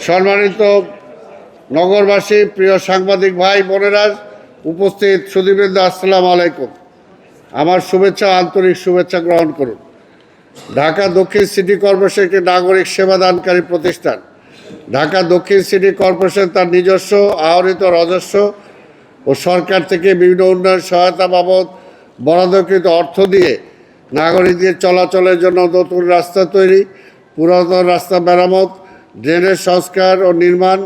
সম্মানিত নগরবাসী, প্রিয় সাংবাদিক ভাই বোনেরা, উপস্থিত সুধীবৃন্দ, আসসালামু আলাইকুম। আমার শুভেচ্ছা, আন্তরিক শুভেচ্ছা গ্রহণ করুন। ঢাকা দক্ষিণ সিটি কর্পোরেশন একটি নাগরিক সেবাদানকারী প্রতিষ্ঠান। ঢাকা দক্ষিণ সিটি কর্পোরেশন তার নিজস্ব আহরিত রাজস্ব ও সরকার থেকে বিভিন্ন উন্নয়ন সহায়তা বাবদ বরাদ্দকৃত অর্থ দিয়ে নাগরিকদের চলাচলের জন্য নতুন রাস্তা তৈরি, পুরাতন রাস্তা মেরামত, ড্রেনেজ সংস্কার ও নির্মাণ,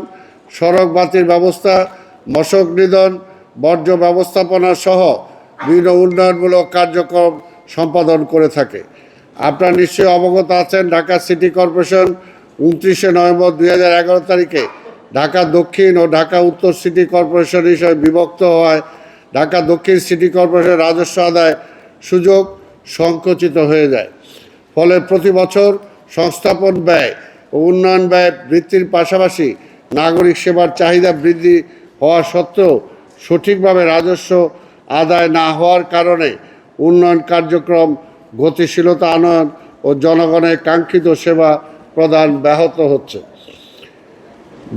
সড়ক বাতির ব্যবস্থা, মশক নিধন, বর্জ্য ব্যবস্থাপনা সহ বিভিন্ন উন্নয়নমূলক কার্যক্রম সম্পাদন করে থাকে। আপনারা নিশ্চয়ই অবগত আছেন, ঢাকা সিটি কর্পোরেশন 29শে নভেম্বর 2011 তারিখে ঢাকা দক্ষিণ ও ঢাকা উত্তর সিটি কর্পোরেশন হিসেবে বিভক্ত হওয়ায় ঢাকা দক্ষিণ সিটি কর্পোরেশনের রাজস্ব আদায় সুযোগ সংকুচিত হয়ে যায়। ফলে প্রতি বছর সংস্থাপন ব্যয় ও উন্নয়ন ব্যয় বৃদ্ধির পাশাপাশি নাগরিক সেবার চাহিদা বৃদ্ধি হওয়া সত্ত্বেও সঠিকভাবে রাজস্ব আদায় না হওয়ার কারণে উন্নয়ন কার্যক্রম, গতিশীলতা আনয়ন ও জনগণের কাঙ্ক্ষিত সেবা প্রদান ব্যাহত হচ্ছে।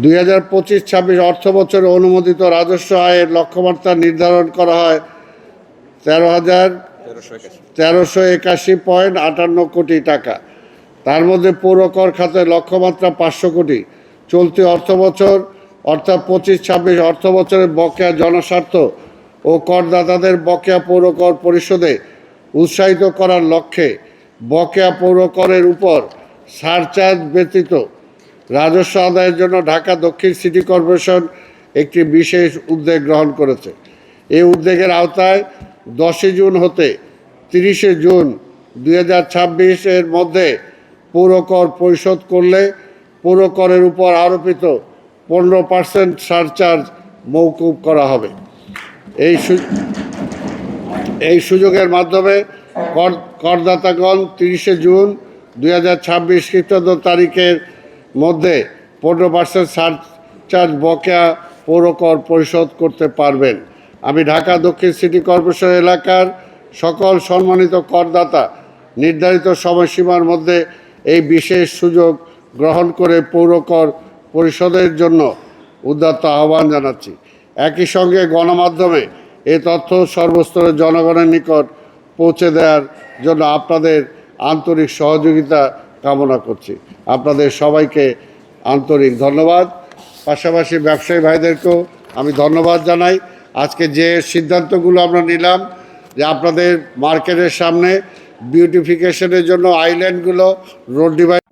2025-26 অর্থ বছরে অনুমোদিত রাজস্ব আয়ের লক্ষ্যমাত্রা নির্ধারণ করা হয় 13,1381.58 কোটি টাকা। তার মধ্যে পৌর কর খাতে লক্ষ্যমাত্রা 500 কোটি। চলতি অর্থ বছর অর্থাৎ 25-26 অর্থ বছরের বকেয়া জনস্বার্থ ও করদাতাদের বকেয়া পৌর কর পরিশোধে উৎসাহিত করার লক্ষ্যে বকেয়া পৌর করের উপর সারচার্জ ব্যতীত রাজস্ব আদায়ের জন্য ঢাকা দক্ষিণ সিটি কর্পোরেশন একটি বিশেষ উদ্যোগ গ্রহণ করেছে। এই উদ্যোগের আওতায় 10 জুন হতে 30 জুন 2026 এর মধ্যে পৌর কর পরিশোধ করলে পৌর করের উপর আরোপিত 15% সারচার্জ মওকুফ করা হবে। এই সুযোগের মাধ্যমে করদাতাগণ 30 জুন 2026 খ্রিস্টাব্দ তারিখের মধ্যে 15% সারচার্জ বকেয়া পৌর কর পরিশোধ করতে পারবেন। আমি ঢাকা দক্ষিণ সিটি কর্পোরেশন এলাকার সকল সম্মানিত করদাতা নির্ধারিত সময়সীমার মধ্যে এই বিশেষ সুযোগ গ্রহণ করে পৌর কর পরিশোধের জন্য উদাত্ত আহ্বান জানাচ্ছি। একই সঙ্গে গণমাধ্যমে এই তথ্য সর্বস্তরের জনগণের নিকট পৌঁছে দেওয়ার জন্য আপনাদের আন্তরিক সহযোগিতা কামনা করছি। আপনাদের সবাইকে আন্তরিক ধন্যবাদ। পাশাপাশি ব্যবসায়ী ভাইদেরকেও আমি ধন্যবাদ জানাই। আজকে যে সিদ্ধান্তগুলো আমরা নিলাম, যে আপনাদের মার্কেটের সামনে বিউটিফিকেশনের জন্য আইল্যান্ডগুলো, রোড ডিভাইড